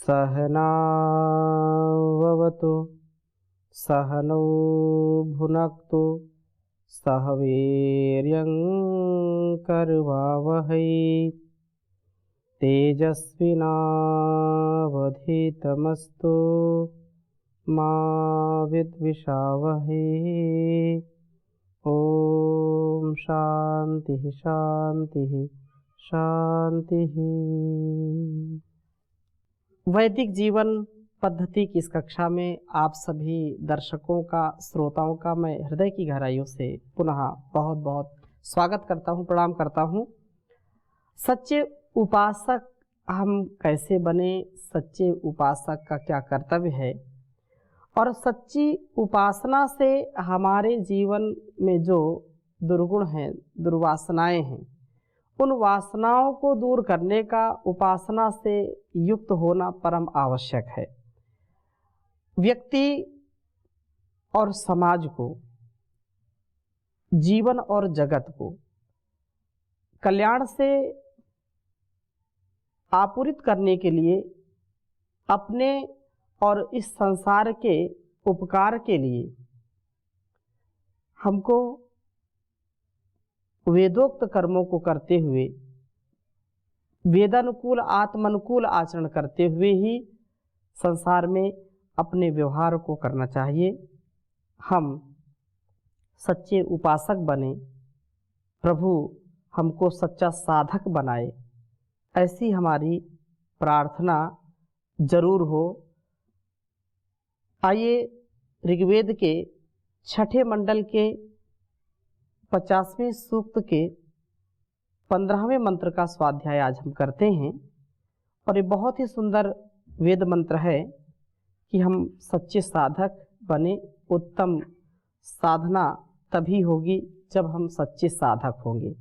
सहनाववतु सहनौ भुनक्तु सह वीर्यं करवावहै तेजस्विनावधीतमस्तु मा विद्विषावहै। ओम शांति शांति शांति। वैदिक जीवन पद्धति की इस कक्षा में आप सभी दर्शकों का, श्रोताओं का मैं हृदय की गहराइयों से पुनः बहुत बहुत स्वागत करता हूँ, प्रणाम करता हूँ। सच्चे उपासक हम कैसे बने, सच्चे उपासक का क्या कर्तव्य है और सच्ची उपासना से हमारे जीवन में जो दुर्गुण हैं, दुर्वासनाएं हैं, उन वासनाओं को दूर करने का उपासना से युक्त होना परम आवश्यक है। व्यक्ति और समाज को, जीवन और जगत को कल्याण से आपूरित करने के लिए, अपने और इस संसार के उपकार के लिए हमको वेदोक्त कर्मों को करते हुए, वेदानुकूल आत्मानुकूल आचरण करते हुए ही संसार में अपने व्यवहार को करना चाहिए। हम सच्चे उपासक बने, प्रभु हमको सच्चा साधक बनाए, ऐसी हमारी प्रार्थना जरूर हो। आइए ऋग्वेद के छठे मंडल के 50वें सूक्त के 15वें मंत्र का स्वाध्याय आज हम करते हैं। और ये बहुत ही सुंदर वेद मंत्र है कि हम सच्चे साधक बने। उत्तम साधना तभी होगी जब हम सच्चे साधक होंगे।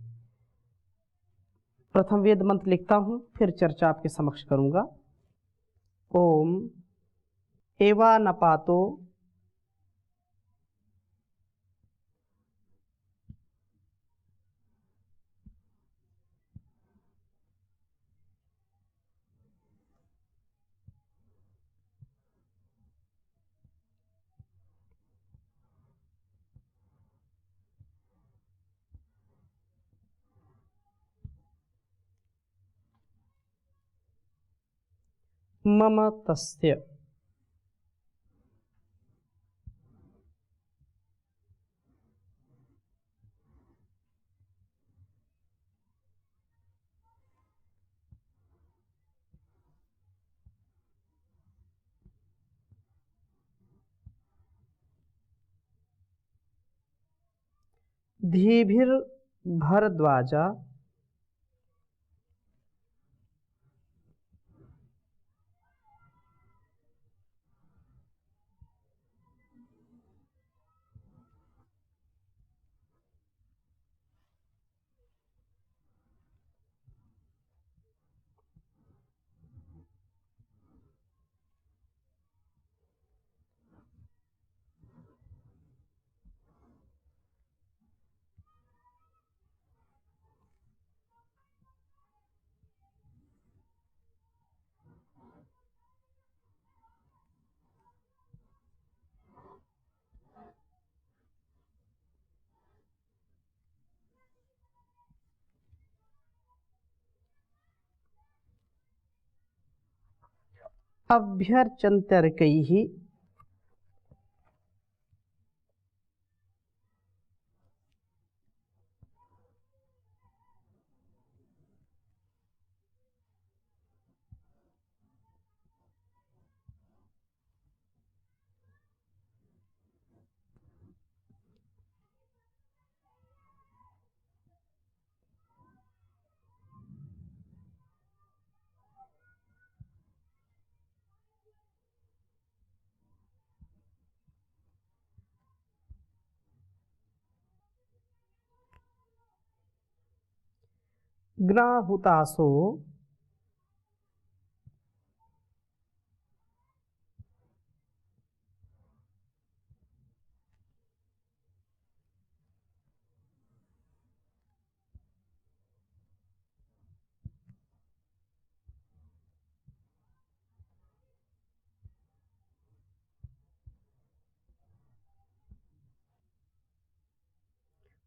प्रथम वेद मंत्र लिखता हूँ, फिर चर्चा आपके समक्ष करूँगा। ओम एवा नपातो मम तस्य धीभिर्भरद्वाजा अभ्यर्चन्त्यर्कैः ग्नाहुतासो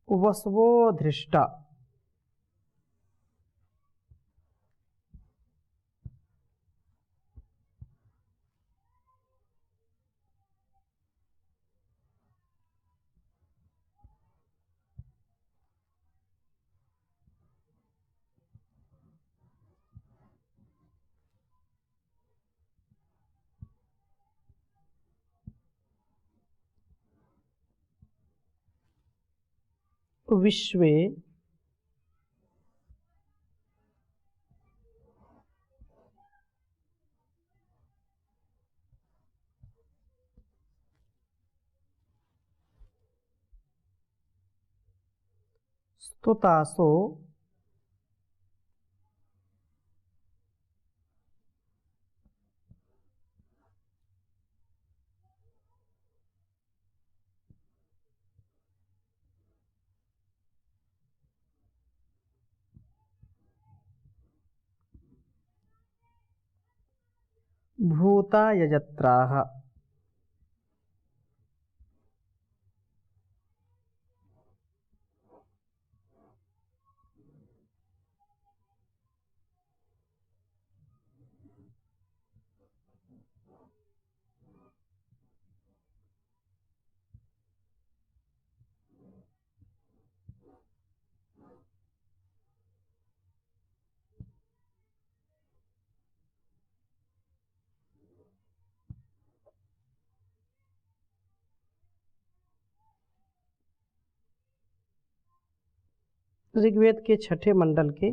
वसवो धृष्टा। विश्वे स्तुतासो भूता यजत्राः। ऋग्वेद के छठे मंडल के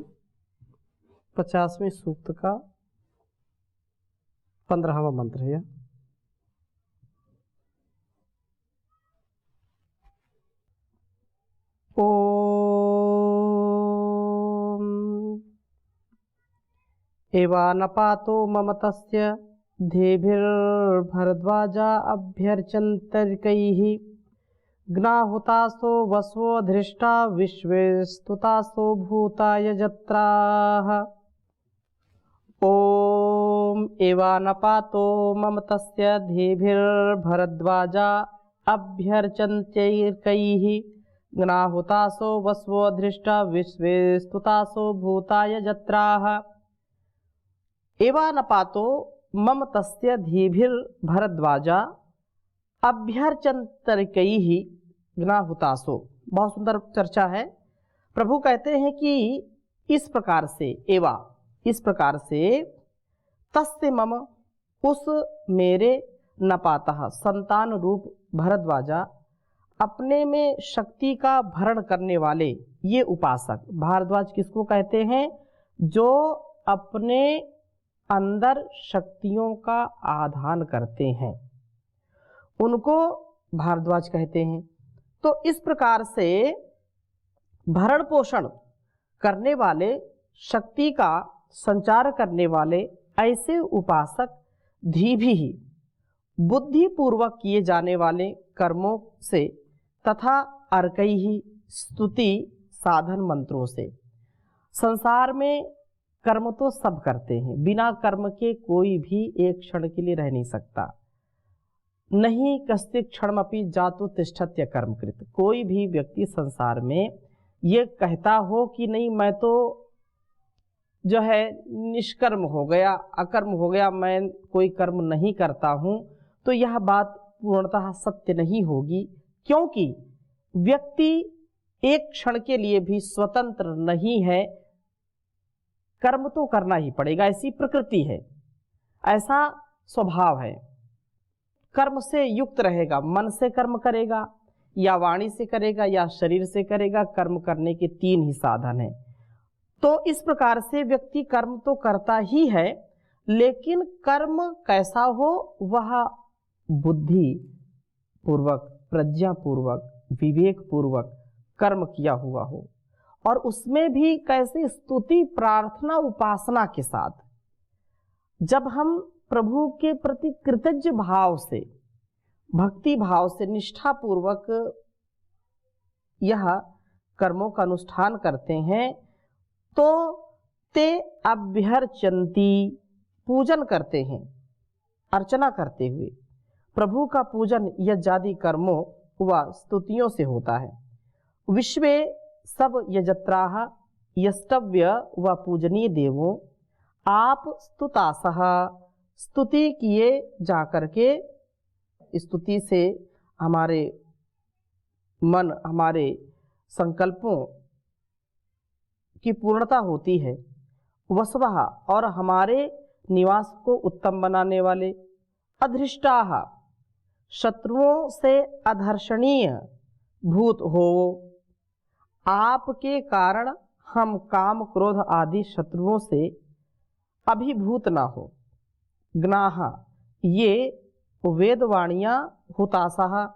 50वें सूक्त का 15वां मंत्र है। ओम एवानपातो ममतस्य धेभिर्भरद्वाजा अभ्यर्चन्तर्कैः ज्ञाहुतासो वसवो धृष्टा विश्वे स्तुतासो भूता यजत्राः। ओम एवानपातो ममतस्य धेभिर्भरद्वाजा अभ्यर्चन्तैर्कैः ज्ञाहुतासो वसवो धृष्टा विश्वे स्तुतासो भूता यजत्राः। एवानपातो ममतस्य धेभिर्भरद्वाजा अभ्यर्चन्तर्कैः ज्ञाहुतासो। बहुत सुंदर चर्चा है। प्रभु कहते हैं कि इस प्रकार से एवा, इस प्रकार से तस्य मम, उस मेरे नपातः संतान रूप भरद्वाजा, अपने में शक्ति का भरण करने वाले ये उपासक। भारद्वाज किसको कहते हैं? जो अपने अंदर शक्तियों का आधान करते हैं, उनको भारद्वाज कहते हैं। तो इस प्रकार से भरण पोषण करने वाले, शक्ति का संचार करने वाले ऐसे उपासक धीभी ही बुद्धिपूर्वक किए जाने वाले कर्मों से तथा अर्कई ही स्तुति साधन मंत्रों से। संसार में कर्म तो सब करते हैं, बिना कर्म के कोई भी एक क्षण के लिए रह नहीं सकता। नहीं कश्चित् क्षणमपि जातु तिष्ठत्य कर्मकृत। कोई भी व्यक्ति संसार में ये कहता हो कि नहीं मैं तो जो है निष्कर्म हो गया, अकर्म हो गया, मैं कोई कर्म नहीं करता हूँ, तो यह बात पूर्णतः सत्य नहीं होगी। क्योंकि व्यक्ति एक क्षण के लिए भी स्वतंत्र नहीं है, कर्म तो करना ही पड़ेगा, ऐसी प्रकृति है, ऐसा स्वभाव है। कर्म से युक्त रहेगा, मन से कर्म करेगा या वाणी से करेगा या शरीर से करेगा। कर्म करने के 3 ही साधन हैं। तो इस प्रकार से व्यक्ति कर्म तो करता ही है, लेकिन कर्म कैसा हो, वह बुद्धि पूर्वक, प्रज्ञा पूर्वक, विवेक पूर्वक कर्म किया हुआ हो, और उसमें भी कैसे स्तुति, प्रार्थना, उपासना के साथ। जब हम प्रभु के प्रति कृतज्ञ भाव से, भक्ति भाव से, निष्ठा पूर्वक यह कर्मों का अनुष्ठान करते हैं, तो ते अभ्यर्चन्ति, पूजन करते हैं, अर्चना करते हुए। प्रभु का पूजन यज्ञादि कर्मों व स्तुतियों से होता है। विश्वे सब यजत्राः यष्टव्य व पूजनीय देवों, आप स्तुतासः, स्तुति किए जाकर के, स्तुति से हमारे मन, हमारे संकल्पों की पूर्णता होती है। वसवः, और हमारे निवास को उत्तम बनाने वाले। अधृष्टाः, शत्रुओं से अधर्षणीय भूत हो, आपके कारण हम काम क्रोध आदि शत्रुओं से अभिभूत ना हो। ज्ञाः, ये वेदवाणियाँ हुतासः,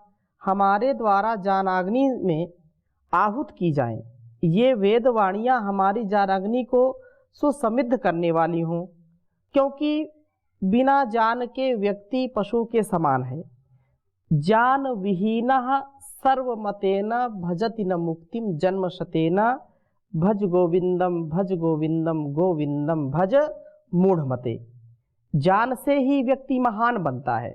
हमारे द्वारा जानाग्नि में आहुत की जाएं। ये वेदवाणियाँ हमारी जानाग्नि को सुसमिद्ध करने वाली हों, क्योंकि बिना जान के व्यक्ति पशु के समान है। जान विहीनः सर्वमतेन भजति न मुक्तिम जन्मशतेन, भज गोविंदम भज गोविंदम गोविंदम भज मूढ़मते। जान से ही व्यक्ति महान बनता है।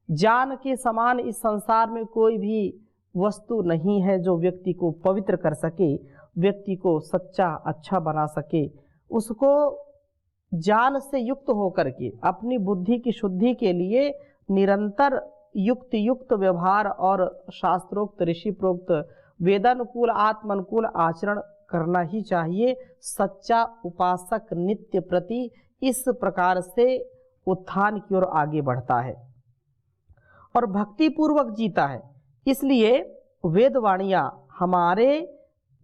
जान के समान इस संसार में कोई भी वस्तु नहीं है जो व्यक्ति को पवित्र कर सके, व्यक्ति को सच्चा अच्छा बना सके। उसको ज्ञान से युक्त होकर के अपनी बुद्धि की शुद्धि के लिए निरंतर युक्त युक्त व्यवहार और शास्त्रोक्त ऋषि प्रोक्त वेदानुकूल आत्मानुकूल आचरण करना ही चाहिए। सच्चा उपासक नित्य प्रति इस प्रकार से उत्थान की ओर आगे बढ़ता है और भक्ति पूर्वक जीता है। इसलिए वेदवाणियाँ हमारे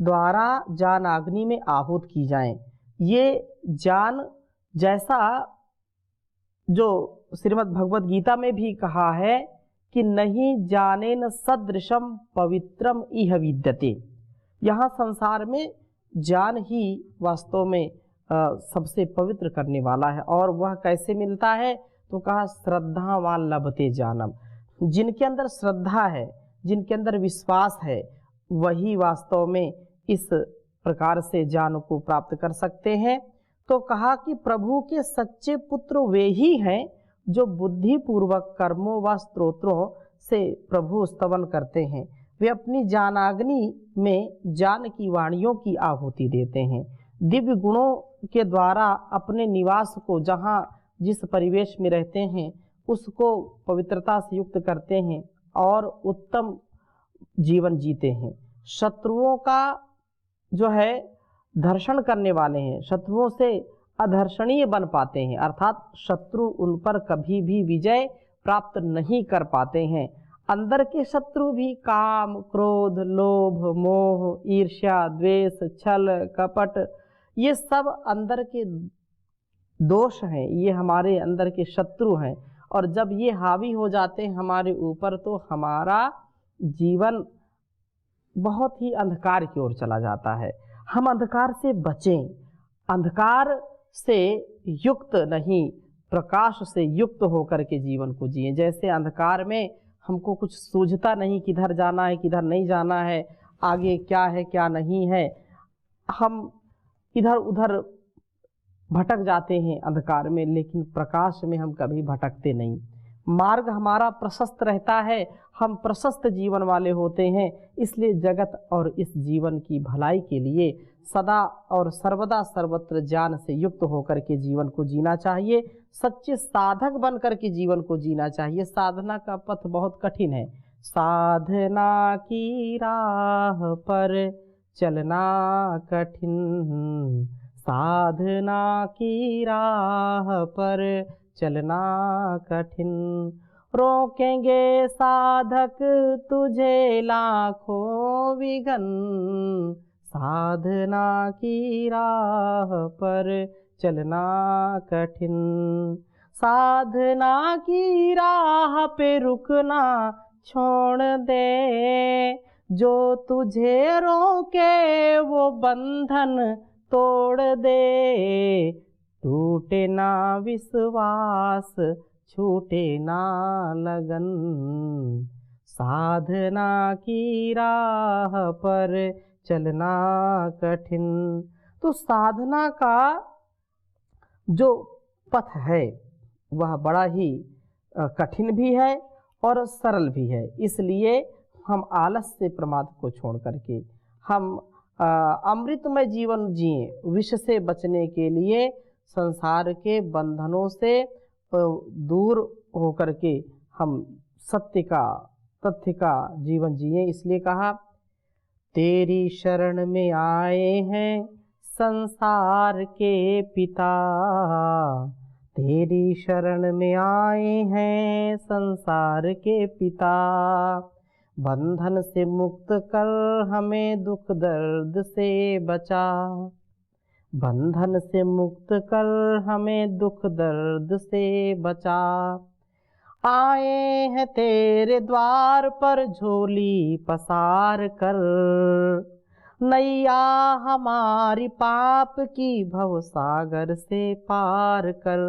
द्वारा ज्ञान अग्नि में आहूत की जाएं। ये ज्ञान जैसा जो श्रीमद् भगवद गीता में भी कहा है कि नहीं जानेन सदृशम पवित्रम इह विद्यते। यहाँ संसार में ज्ञान ही वास्तव में सबसे पवित्र करने वाला है। और वह कैसे मिलता है? तो कहा श्रद्धावान लभते जानम। जिनके अंदर श्रद्धा है, जिनके अंदर विश्वास है, वही वास्तव में इस प्रकार से ज्ञान को प्राप्त कर सकते हैं। तो कहा कि प्रभु के सच्चे पुत्र वे ही हैं जो बुद्धि पूर्वक कर्मों व स्तोत्रों से प्रभु स्तवन करते हैं। वे अपनी ज्ञानाग्नि में ज्ञान की वाणियों की आहुति देते हैं। दिव्य गुणों के द्वारा अपने निवास को, जहाँ जिस परिवेश में रहते हैं, उसको पवित्रता से युक्त करते हैं और उत्तम जीवन जीते हैं। शत्रुओं का जो है धर्षण करने वाले हैं, शत्रुओं से अधर्षणीय बन पाते हैं, अर्थात शत्रु उन पर कभी भी विजय प्राप्त नहीं कर पाते हैं। अंदर के शत्रु भी काम क्रोध लोभ मोह ईर्ष्या द्वेष छल कपट, ये सब अंदर के दोष हैं, ये हमारे अंदर के शत्रु हैं। और जब ये हावी हो जाते हैं हमारे ऊपर, तो हमारा जीवन बहुत ही अंधकार की ओर चला जाता है। हम अंधकार से बचें, अंधकार से युक्त नहीं, प्रकाश से युक्त होकर के जीवन को जिएं। जैसे अंधकार में हमको कुछ सूझता नहीं, किधर जाना है किधर नहीं जाना है, आगे क्या है क्या नहीं है, हम इधर उधर भटक जाते हैं अंधकार में, लेकिन प्रकाश में हम कभी भटकते नहीं। मार्ग हमारा प्रशस्त रहता है, हम प्रशस्त जीवन वाले होते हैं। इसलिए जगत और इस जीवन की भलाई के लिए सदा और सर्वदा सर्वत्र ज्ञान से युक्त होकर के जीवन को जीना चाहिए। सच्चे साधक बन कर के जीवन को जीना चाहिए। साधना का पथ बहुत कठिन है। साधना की राह पर चलना कठिन, साधना की राह पर चलना कठिन, रोकेंगे साधक तुझे लाखों विघ्न, साधना की राह पर चलना कठिन, साधना की राह पे रुकना छोड़ दे, जो तुझे रोके वो बंधन तोड़ दे, टूटे ना विश्वास छूटे ना लगन, साधना की राह पर चलना कठिन। तो साधना का जो पथ है वह बड़ा ही कठिन भी है और सरल भी है। इसलिए हम आलस से प्रमाद को छोड़ करके हम अमृतमय जीवन जिएं। विष से बचने के लिए संसार के बंधनों से दूर होकर के हम सत्य का तथ्य का जीवन जिएं। इसलिए कहा, तेरी शरण में आए हैं संसार के पिता, तेरी शरण में आए हैं संसार के पिता, बंधन से मुक्त कर हमें दुख दर्द से बचा, बंधन से मुक्त कर हमें दुख दर्द से बचा। आए हैं तेरे द्वार पर झोली पसार कर, नैया हमारी पाप की भव सागर से पार कर,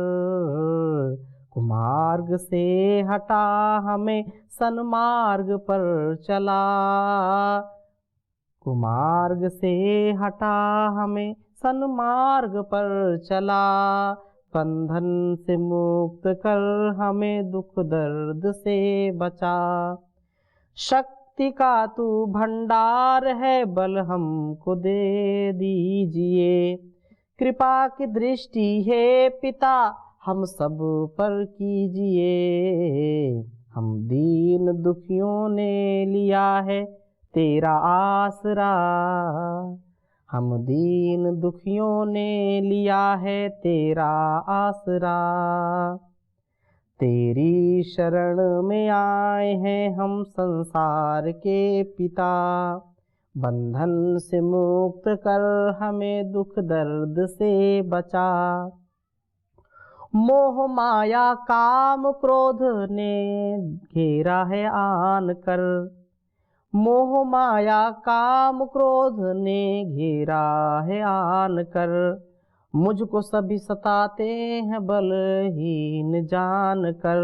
कुमार्ग से हटा हमें सन्मार्ग पर चला, कुमार्ग से हटा हमें सन्मार्ग पर चला, बंधन से मुक्त कर हमें दुख दर्द से बचा। शक्ति का तू भंडार है, बल हमको दे दीजिए, कृपा की दृष्टि है पिता हम सब पर कीजिए। हम दीन दुखियों ने लिया है तेरा आसरा, हम दीन दुखियों ने लिया है तेरा आसरा, तेरी शरण में आए हैं हम संसार के पिता, बंधन से मुक्त कर हमें दुख दर्द से बचा। मोह माया काम क्रोध ने घेरा है आन कर, मोह माया काम क्रोध ने घेरा है आन कर, मुझको सभी सताते हैं बलहीन जान कर,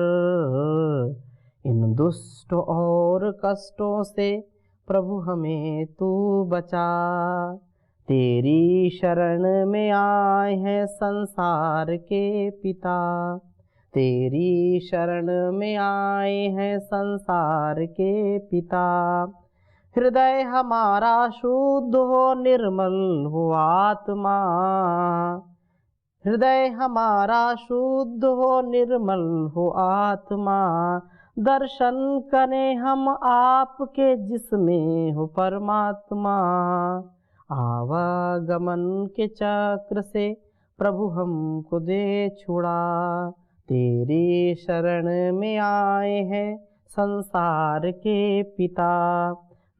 इन दुष्ट और कष्टों से प्रभु हमें तू बचा। तेरी शरण में आए हैं संसार के पिता, तेरी शरण में आए हैं संसार के पिता, हृदय हमारा शुद्ध हो निर्मल हो आत्मा, हृदय हमारा शुद्ध हो निर्मल हो आत्मा, दर्शन करें हम आपके जिसमें हो परमात्मा, आवागमन के चक्र से प्रभु हमको दे छुड़ा। तेरी शरण में आए हैं संसार के पिता,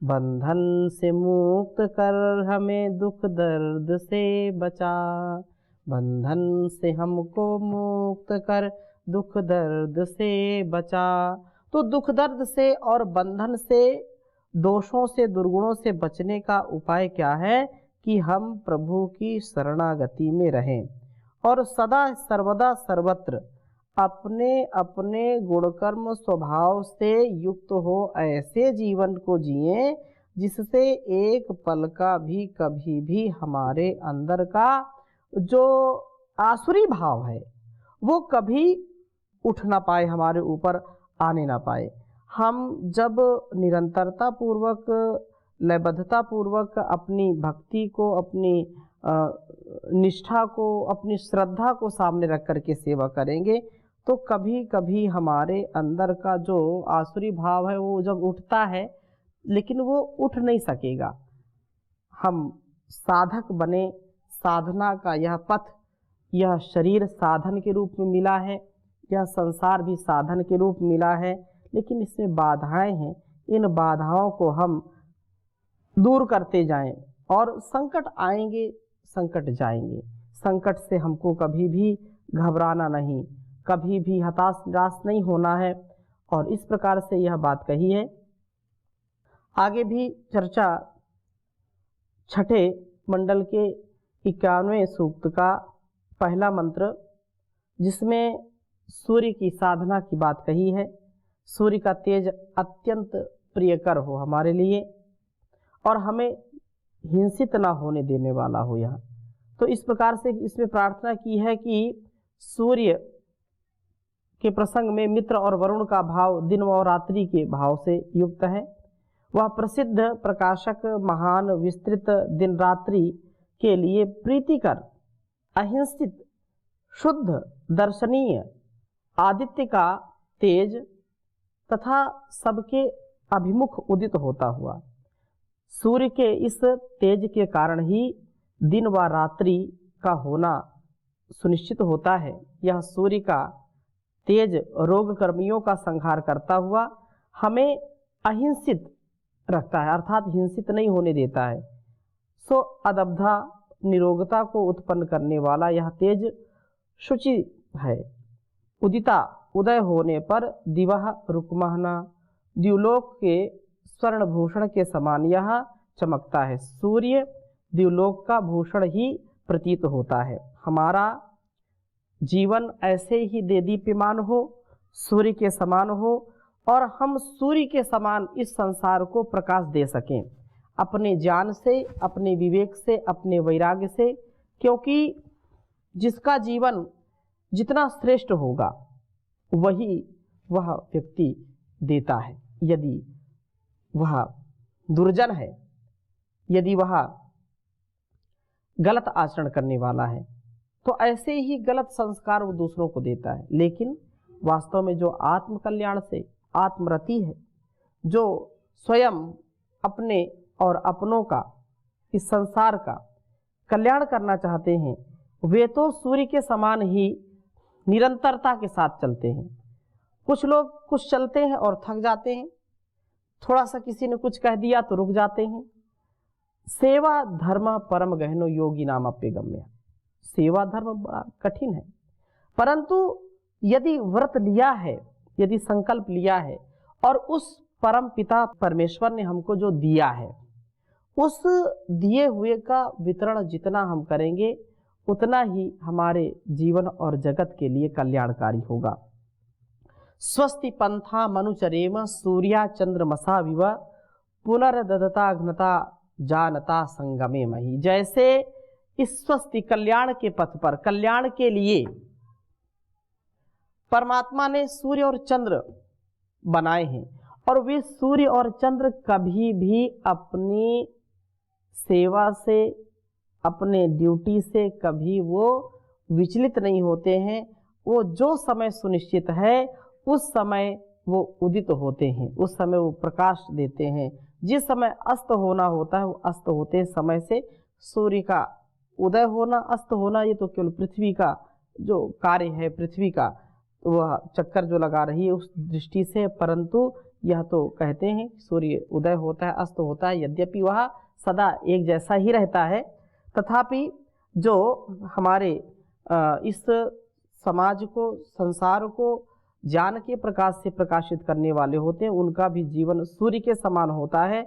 बंधन से मुक्त कर हमें दुख दर्द से बचा, बंधन से हमको मुक्त कर दुख दर्द से बचा। तो दुख दर्द से और बंधन से, दोषों से, दुर्गुणों से बचने का उपाय क्या है कि हम प्रभु की शरणागति में रहें और सदा सर्वदा सर्वत्र अपने अपने गुणकर्म स्वभाव से युक्त हो ऐसे जीवन को जिएं जिससे एक पल का भी कभी भी हमारे अंदर का जो आसुरी भाव है वो कभी उठ ना पाए, हमारे ऊपर आने ना पाए। हम जब निरंतरता पूर्वक, लयबद्धता पूर्वक अपनी भक्ति को, अपनी निष्ठा को, अपनी श्रद्धा को सामने रख करके सेवा करेंगे तो कभी कभी हमारे अंदर का जो आसुरी भाव है वो जब उठता है, लेकिन वो उठ नहीं सकेगा। हम साधक बने, साधना का यह पथ, यह शरीर साधन के रूप में मिला है, यह संसार भी साधन के रूप में मिला है, लेकिन इसमें बाधाएं हैं। इन बाधाओं को हम दूर करते जाएं और संकट आएंगे, संकट जाएंगे। संकट से हमको कभी भी घबराना नहीं, कभी भी हताश निराश नहीं होना है। और इस प्रकार से यह बात कही है। आगे भी चर्चा छठे मंडल के 91वें सूक्त का पहला मंत्र, जिसमें सूर्य की साधना की बात कही है। सूर्य का तेज अत्यंत प्रियकर हो हमारे लिए और हमें हिंसित ना होने देने वाला हो यह। तो इस प्रकार से इसमें प्रार्थना की है कि सूर्य के प्रसंग में मित्र और वरुण का भाव दिन और रात्रि के भाव से युक्त है। वह प्रसिद्ध प्रकाशक महान विस्तृत दिन रात्रि के लिए प्रीतिकर अहिंसित शुद्ध दर्शनीय आदित्य का तेज तथा सबके अभिमुख उदित होता हुआ। सूर्य के इस तेज के कारण ही दिन व रात्रि का होना सुनिश्चित होता है। यह सूर्य का तेज रोग कर्मियों का संहार करता हुआ हमें अहिंसित रखता है, अर्थात हिंसित नहीं होने देता है। सो अदब्धा निरोगता को उत्पन्न करने वाला यह तेज शुचि है। उदिता उदय होने पर दिवह रुक्महना द्युलोक के स्वर्ण भूषण के समान यह चमकता है। सूर्य द्युलोक का भूषण ही प्रतीत होता है। हमारा जीवन ऐसे ही देदीप्यमान हो, सूर्य के समान हो और हम सूर्य के समान इस संसार को प्रकाश दे सकें अपने ज्ञान से, अपने विवेक से, अपने वैराग्य से, क्योंकि जिसका जीवन जितना श्रेष्ठ होगा वही वह व्यक्ति देता है। यदि वह दुर्जन है, यदि वह गलत आचरण करने वाला है, तो ऐसे ही गलत संस्कार वो दूसरों को देता है। लेकिन वास्तव में जो आत्म कल्याण से आत्मरति है, जो स्वयं अपने और अपनों का, इस संसार का कल्याण करना चाहते हैं, वे तो सूर्य के समान ही निरंतरता के साथ चलते हैं। कुछ लोग कुछ चलते हैं और थक जाते हैं, थोड़ा सा किसी ने कुछ कह दिया तो रुक जाते हैं। सेवा धर्म परम गहनो योगी नाम अप्यगम्य। सेवा धर्म बड़ा कठिन है, परंतु यदि व्रत लिया है, यदि संकल्प लिया है और उस परम पिता परमेश्वर ने हमको जो दिया है, उस दिए हुए का वितरण जितना हम करेंगे उतना ही हमारे जीवन और जगत के लिए कल्याणकारी होगा। स्वस्ति पंथा मनुचरेम सूर्या चंद्रमसा विव पुनर्ददता घ्नता जानता संगमे मही। जैसे इस स्वस्ति कल्याण के पथ पर, कल्याण के लिए परमात्मा ने सूर्य और चंद्र बनाए हैं और वे सूर्य और चंद्र कभी भी अपनी सेवा से, अपने ड्यूटी से कभी वो विचलित नहीं होते हैं। वो जो समय सुनिश्चित है उस समय वो उदित होते हैं, उस समय वो प्रकाश देते हैं। जिस समय अस्त होना होता है वो अस्त होते समय से सूर्य का उदय होना, अस्त होना, ये तो केवल पृथ्वी का जो कार्य है, पृथ्वी का वह चक्कर जो लगा रही है उस दृष्टि से। परंतु यह तो कहते हैं सूर्य उदय होता है, अस्त होता है, यद्यपि वह सदा एक जैसा ही रहता है, तथापि जो हमारे इस समाज को, संसार को ज्ञान के प्रकाश से प्रकाशित करने वाले होते हैं, उनका भी जीवन सूर्य के समान होता है।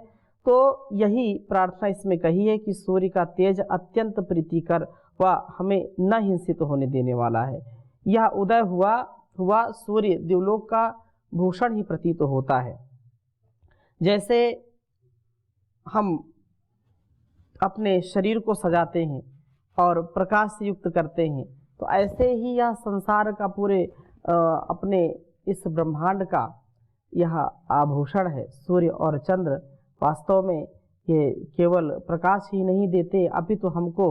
तो यही प्रार्थना इसमें कही है कि सूर्य का तेज अत्यंत प्रीतिकर व हमें न हिंसित होने देने वाला है। यह उदय हुआ सूर्य द्युलोक का भूषण ही प्रतीत होता है। जैसे हम अपने शरीर को सजाते हैं और प्रकाश से युक्त करते हैं, तो ऐसे ही यह संसार का पूरे अपने इस ब्रह्मांड का यह आभूषण है। सूर्य और चंद्र वास्तव में ये केवल प्रकाश ही नहीं देते, अभी तो हमको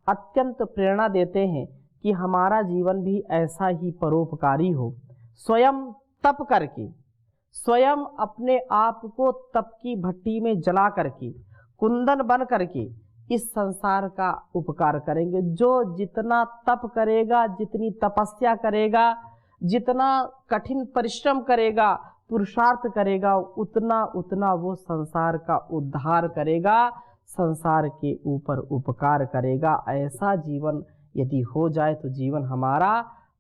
अत्यंत प्रेरणा देते हैं कि हमारा जीवन भी ऐसा ही परोपकारी हो। स्वयं तप करके, स्वयं अपने आप को तप की भट्टी में जला करके, कुंदन बन करके इस संसार का उपकार करेंगे। जो जितना तप करेगा, जितनी तपस्या करेगा, जितना कठिन परिश्रम करेगा, पुरुषार्थ करेगा, उतना उतना वो संसार का उद्धार करेगा, संसार के ऊपर उपकार करेगा। ऐसा जीवन यदि हो जाए तो जीवन हमारा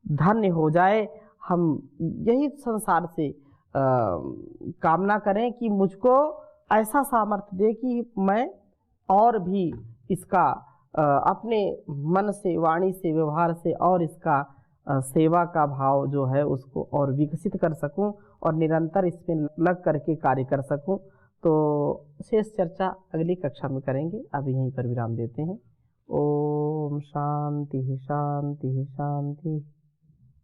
धन्य हो जाए। हम यही संसार से कामना करें कि मुझको ऐसा सामर्थ्य दे कि मैं और भी इसका अपने मन से, वाणी से, व्यवहार से और इसका सेवा का भाव जो है उसको और विकसित कर सकूं और निरंतर इसमें लग करके कार्य कर सकूं। तो शेष चर्चा अगली कक्षा में करेंगे। अभी यहीं पर विराम देते हैं। ओम शांति शांति शांति।